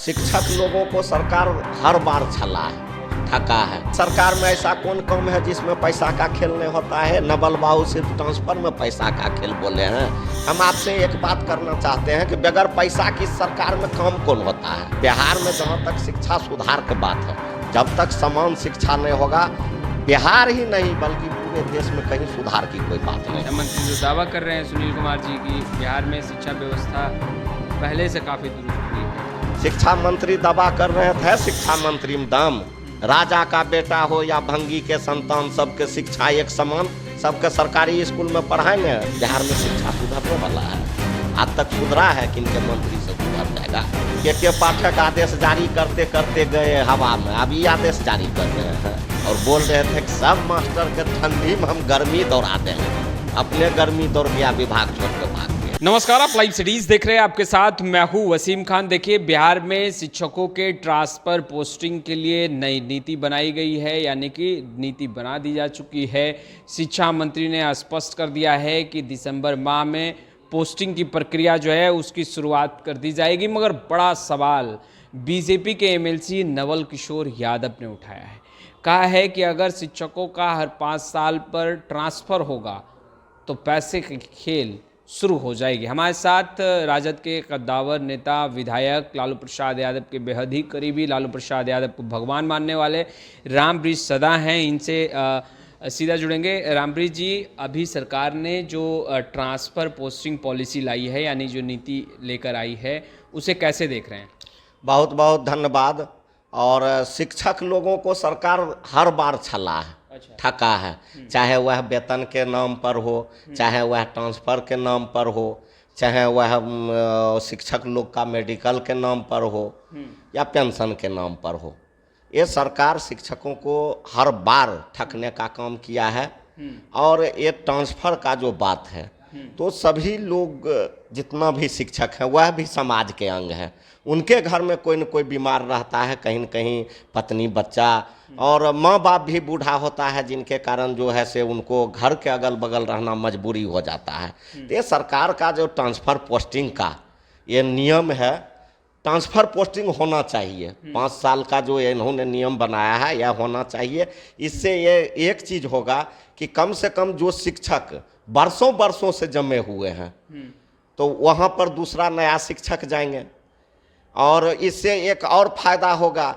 शिक्षक लोगों को सरकार हर बार छला है, ठका है। सरकार में ऐसा कौन काम है जिसमें पैसा का खेल नहीं होता है? नवल बाबू सिर्फ ट्रांसफर में पैसा का खेल बोले हैं। हम आपसे एक बात करना चाहते हैं कि बगैर पैसा की सरकार में काम कौन होता है? बिहार में जहाँ तक शिक्षा सुधार की बात है, जब तक समान शिक्षा नहीं होगा, बिहार ही नहीं बल्कि पूरे देश में कहीं सुधार की कोई बात नहीं। मंत्री जो दावा कर रहे हैं सुनील कुमार जी की बिहार में शिक्षा व्यवस्था पहले से काफ़ी दुरुस्त हुई है। शिक्षा मंत्री दावा कर रहे थे शिक्षा मंत्री में दम, राजा का बेटा हो या भंगी के संतान, सबके शिक्षा एक समान, सबके सरकारी स्कूल में पढ़ाएंगे। बिहार में शिक्षा सुधरने वाला है। आज तक सुधरा है, किनके मंत्री से सुधर जाएगा? के पाठक आदेश जारी करते करते गए हवा में, अभी आदेश जारी कर रहे हैं और बोल रहे थे कि सब मास्टर के ठंडी में हम गर्मी दौड़ा देंगे। अपने गर्मी दौड़ गया, विभाग छोड़ के भाग गया। नमस्कार, आप लाइव सिटीज देख रहे हैं। आपके साथ मैं हूं वसीम खान। देखिए, बिहार में शिक्षकों के ट्रांसफर पोस्टिंग के लिए नई नीति बनाई गई है, यानी कि नीति बना दी जा चुकी है। शिक्षा मंत्री ने स्पष्ट कर दिया है कि दिसंबर माह में पोस्टिंग की प्रक्रिया जो है उसकी शुरुआत कर दी जाएगी। मगर बड़ा सवाल बीजेपी के एमएलसी नवल किशोर यादव ने उठाया है। कहा है कि अगर शिक्षकों का हर 5 साल पर ट्रांसफ़र होगा तो पैसे की खेल शुरू हो जाएगी। हमारे साथ राजद के कद्दावर नेता विधायक लालू प्रसाद यादव के बेहद ही करीबी, लालू प्रसाद यादव को भगवान मानने वाले रामबृज सदा हैं। इनसे सीधा जुड़ेंगे। रामबृज जी, अभी सरकार ने जो ट्रांसफ़र पोस्टिंग पॉलिसी लाई है, यानी जो नीति लेकर आई है, उसे कैसे देख रहे हैं? बहुत बहुत धन्यवाद। और शिक्षक लोगों को सरकार हर बार छला है, ठका है। चाहे वह वेतन के नाम पर हो, चाहे वह ट्रांसफ़र के नाम पर हो, चाहे वह शिक्षक लोग का मेडिकल के नाम पर हो या पेंशन के नाम पर हो, ये सरकार शिक्षकों को हर बार ठगने का काम किया है। और ये ट्रांसफ़र का जो बात है, तो सभी लोग जितना भी शिक्षक हैं वह भी समाज के अंग हैं। उनके घर में कोई न कोई बीमार रहता है, कहीं न कहीं पत्नी बच्चा, और माँ बाप भी बूढ़ा होता है, जिनके कारण जो है से उनको घर के अगल बगल रहना मजबूरी हो जाता है। तो ये सरकार का जो ट्रांसफ़र पोस्टिंग का ये नियम है, ट्रांसफ़र पोस्टिंग होना चाहिए। 5 साल का जो इन्होंने नियम बनाया है यह होना चाहिए। इससे ये एक चीज़ होगा कि कम से कम जो शिक्षक बरसों बरसों से जमे हुए हैं तो वहाँ पर दूसरा नया शिक्षक जाएंगे। और इससे एक और फायदा होगा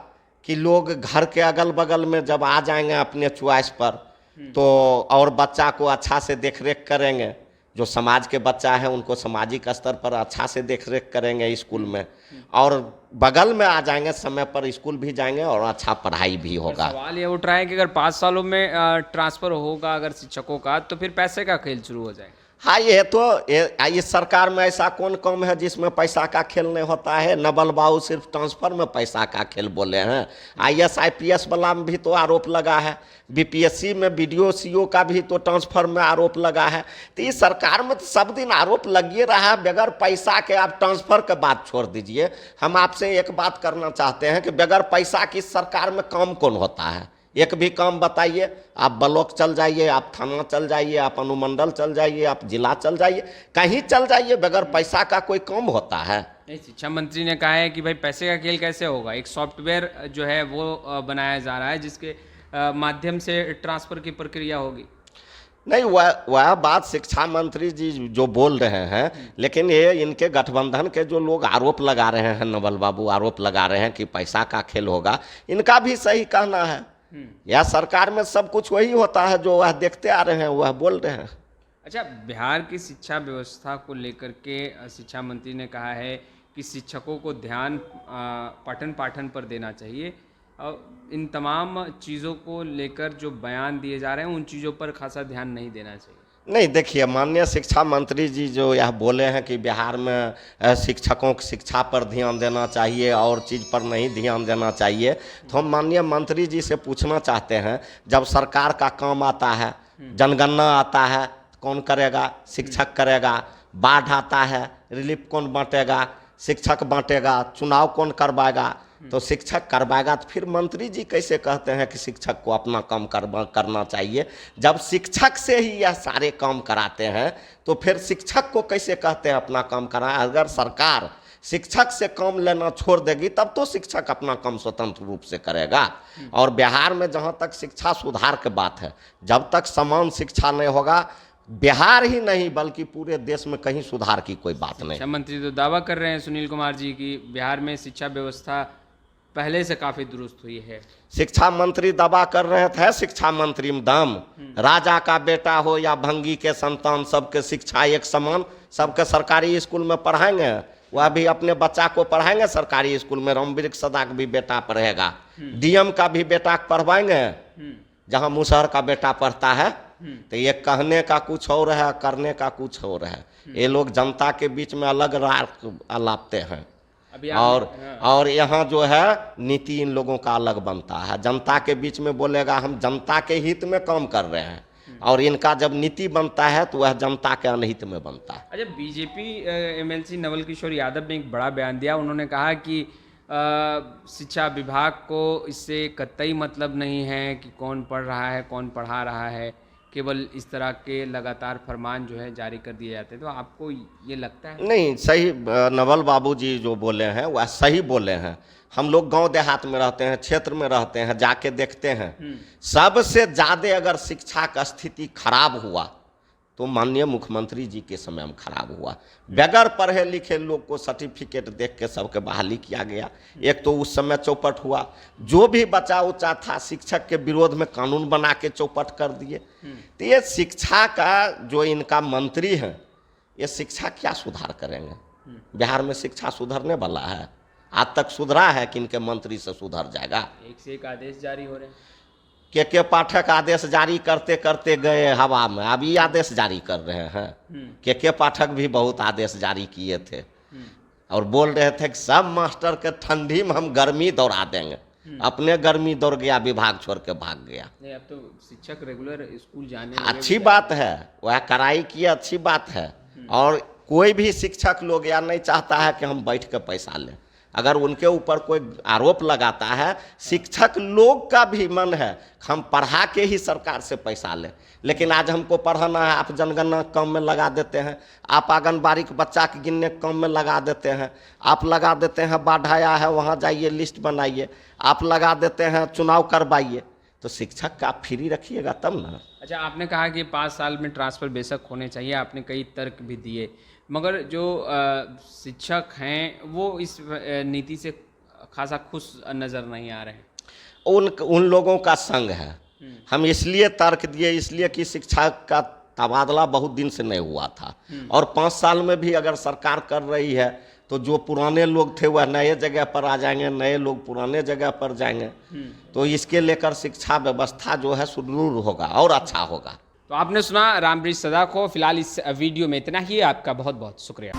कि लोग घर के अगल बगल में जब आ जाएंगे अपने चॉइस पर, तो और बच्चा को अच्छा से देख रेख करेंगे। जो समाज के बच्चा है उनको सामाजिक स्तर पर अच्छा से देख रेख करेंगे स्कूल में, और बगल में आ जाएंगे, समय पर स्कूल भी जाएंगे और अच्छा पढ़ाई भी होगा। सवाल ये उठ रहा है कि अगर 5 सालों में ट्रांसफ़र होगा अगर शिक्षकों का, तो फिर पैसे का खेल शुरू हो जाएगा। हाँ, ये तो ये सरकार में ऐसा कौन काम है जिसमें पैसा का खेल नहीं होता है? नवल बाबू सिर्फ ट्रांसफर में पैसा का खेल बोले हैं। IAS IPS वाला में भी तो आरोप लगा है, BPSC में BDO CO का भी तो ट्रांसफर में आरोप लगा है। तो इस सरकार में तो सब दिन आरोप लगिए रहा है। बगैर पैसा के आप ट्रांसफर के बात छोड़ दीजिए। हम आपसे एक बात करना चाहते हैं कि बगैर पैसा की सरकार में काम कौन होता है? एक भी काम बताइए। आप ब्लॉक चल जाइए, आप थाना चल जाइए, आप अनुमंडल चल जाइए, आप जिला चल जाइए, कहीं चल जाइए, बगैर पैसा का कोई काम होता है? नहीं, शिक्षा मंत्री ने कहा है कि भाई पैसे का खेल कैसे होगा। एक सॉफ्टवेयर जो है वो बनाया जा रहा है जिसके माध्यम से ट्रांसफ़र की प्रक्रिया होगी। नहीं, वह बात शिक्षा मंत्री जी जो बोल रहे हैं, लेकिन ये इनके गठबंधन के जो लोग आरोप लगा रहे हैं, नवल बाबू आरोप लगा रहे हैं कि पैसा का खेल होगा, इनका भी सही कहना है। या सरकार में सब कुछ वही होता है जो वह देखते आ रहे हैं, वह बोल रहे हैं। अच्छा, बिहार की शिक्षा व्यवस्था को लेकर के शिक्षा मंत्री ने कहा है कि शिक्षकों को ध्यान पठन पाठन पर देना चाहिए, और इन तमाम चीज़ों को लेकर जो बयान दिए जा रहे हैं उन चीज़ों पर खासा ध्यान नहीं देना चाहिए। नहीं, देखिए, माननीय शिक्षा मंत्री जी जो यह बोले हैं कि बिहार में शिक्षकों की शिक्षा पर ध्यान देना चाहिए और चीज़ पर नहीं ध्यान देना चाहिए, तो हम माननीय मंत्री जी से पूछना चाहते हैं, जब सरकार का काम आता है, जनगणना आता है, कौन करेगा? शिक्षक करेगा। बाढ़ आता है, रिलीफ कौन बांटेगा? शिक्षक बांटेगा। चुनाव कौन करवाएगा? तो शिक्षक करवाएगा। तो फिर मंत्री जी कैसे कहते हैं कि शिक्षक को अपना काम करना चाहिए? जब शिक्षक से ही यह सारे काम कराते हैं तो फिर शिक्षक को कैसे कहते हैं अपना काम कराएं? अगर सरकार शिक्षक से काम लेना छोड़ देगी तब तो शिक्षक अपना काम स्वतंत्र रूप से करेगा। और बिहार में जहाँ तक शिक्षा सुधार की बात है, जब तक समान शिक्षा नहीं होगा, बिहार ही नहीं बल्कि पूरे देश में कहीं सुधार की कोई बात नहीं। शिक्षा मंत्री तो दावा कर रहे हैं सुनील कुमार जी की बिहार में शिक्षा व्यवस्था पहले से काफी दुरुस्त हुई है। शिक्षा मंत्री दावा कर रहे थे, शिक्षा मंत्री में दम, राजा का बेटा हो या भंगी के संतान, सबके शिक्षा एक समान, सबके सरकारी स्कूल में पढ़ाएंगे, वह भी अपने बच्चा को पढ़ाएंगे सरकारी स्कूल में। रामवृक्ष सदा का भी बेटा पढ़ेगा, डीएम का भी बेटा पढ़वाएंगे जहां मुसहर का बेटा पढ़ता है। तो ये कहने का कुछ और है, करने का कुछ और है। ये लोग जनता के बीच में अलग राग अलापते हैं और यहाँ जो है नीति इन लोगों का अलग बनता है। जनता के बीच में बोलेगा हम जनता के हित में काम कर रहे हैं, और इनका जब नीति बनता है तो वह जनता के अनहित में बनता है। अच्छा, बीजेपी एमएलसी नवल किशोर यादव ने एक बड़ा बयान दिया। उन्होंने कहा कि शिक्षा विभाग को इससे कतई मतलब नहीं है कि कौन पढ़ रहा है कौन पढ़ा रहा है, केवल इस तरह के लगातार फरमान जो है जारी कर दिए जाते हैं। तो आपको ये लगता है? नहीं, सही नवल बाबूजी जो बोले हैं वह सही बोले हैं। हम लोग गांव देहात में रहते हैं, क्षेत्र में रहते हैं, जाके देखते हैं। सबसे ज़्यादा अगर शिक्षा का स्थिति खराब हुआ तो माननीय मुख्यमंत्री जी के समय में खराब हुआ। बगैर पढ़े लिखे लोग को सर्टिफिकेट देख के सबके बहाली किया गया। एक तो उस समय चौपट हुआ, जो भी बचा उचा था शिक्षक के विरोध में कानून बना के चौपट कर दिए। तो ये शिक्षा का जो इनका मंत्री हैं, ये शिक्षा क्या सुधार करेंगे? बिहार में शिक्षा सुधरने वाला है? आज तक सुधरा है कि इनके मंत्री से सुधर जाएगा? एक से एक आदेश जारी हो रहे हैं। के पाठक आदेश जारी करते करते गए हवा में, अभी आदेश जारी कर रहे हैं। के पाठक भी बहुत आदेश जारी किए थे और बोल रहे थे कि सब मास्टर के ठंडी में हम गर्मी दौड़ा देंगे। अपने गर्मी दौड़ गया, विभाग छोड़ के भाग गया। नहीं, अब तो शिक्षक रेगुलर स्कूल जाने अच्छी बात है, वह कराई की अच्छी बात है। और कोई भी शिक्षक लोग या नहीं चाहता है कि हम बैठ के पैसा लें। अगर उनके ऊपर कोई आरोप लगाता है, शिक्षक लोग का भी मन है हम पढ़ा के ही सरकार से पैसा लें। लेकिन आज हमको पढ़ाना है, आप जनगणना काम में लगा देते हैं, आप आंगनबाड़ी के बच्चा के गिनने काम में लगा देते हैं, आप लगा देते हैं बाढ़ आया है वहाँ जाइए लिस्ट बनाइए, आप लगा देते हैं चुनाव करवाइए। तो शिक्षक का आप फ्री रखिएगा तब ना। अच्छा, आपने कहा कि 5 साल में ट्रांसफ़र बेशक होने चाहिए, आपने कई तर्क भी दिए, मगर जो शिक्षक हैं वो इस नीति से खासा खुश नज़र नहीं आ रहे हैं। उन लोगों का संग है। हम इसलिए तर्क दिए, इसलिए कि शिक्षा का तबादला बहुत दिन से नहीं हुआ था, और 5 साल में भी अगर सरकार कर रही है तो जो पुराने लोग थे वह नए जगह पर आ जाएंगे, नए लोग पुराने जगह पर जाएंगे। तो इसके लेकर शिक्षा व्यवस्था जो है सुदृढ़ होगा और अच्छा होगा। तो आपने सुना रामवृक्ष सदा को। फिलहाल इस वीडियो में इतना ही। आपका बहुत बहुत शुक्रिया।